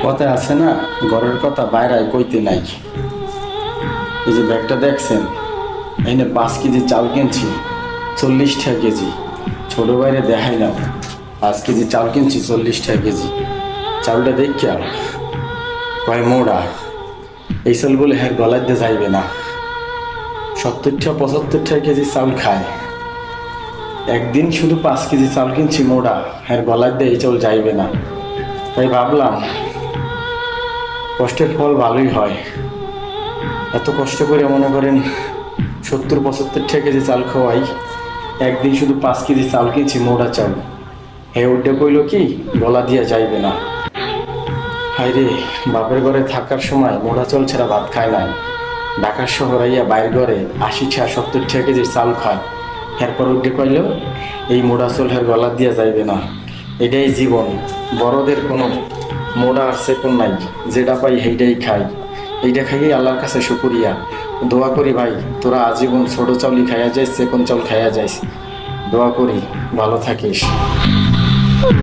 কথায় আছে না, ঘরের কথা বাইরে কইতে নাই। এই যে ব্যাগটা দেখছেন, এনে 5 কেজি চাল কিনছি, 40 টাকা কেজি। ছোট বাইরে দেখাই না, 5 কেজি চাল কিনছি 40 টাকা কেজি। চালটা দেখিয়া কয় মোড়া, এই চাল বলে হ্যাঁ গলায় দিয়ে যাইবে না। 70-75 টাকা কেজি চাল খায়, একদিন শুধু 5 কেজি চাল কিনছি মোড়া, হ্যাঁ গলায় দিয়ে এই চাল যাইবে না। তাই ভাবলাম কষ্টের ফল ভালোই হয়। এত কষ্ট করে মনে করেন 70-75 টাকা কেজি চাল খাওয়াই, একদিন শুধু 5 কেজি চাল কিনছি মোটা চাল, হে ওইটা কইল কি গলা দিয়া যাইবে না। হাই রে, বাপের ঘরে থাকার সময় মোটা চাল ছাড়া ভাত খায় নাই, ঢাকার শহর আইয়া বাইরের ঘরে 80-70 টাকা কেজির চাল খায়, এরপর ওইটা কইল এই মোটা চাল হের গলা দিয়া যাইবে না। এটাই জীবন, বড়দের কোনো মোড়া আর সেকন নাই, যেটা পাই সেইটাই খাই। এইটা খাইয়ে আল্লাহর কাছে শুকরিয়া দোয়া করি ভাই, তোরা আজীবন ছোট চাউলই খাইয়া যাইস, সেকন চাউল খাইয়া যাইস। দোয়া করি ভালো থাকিস।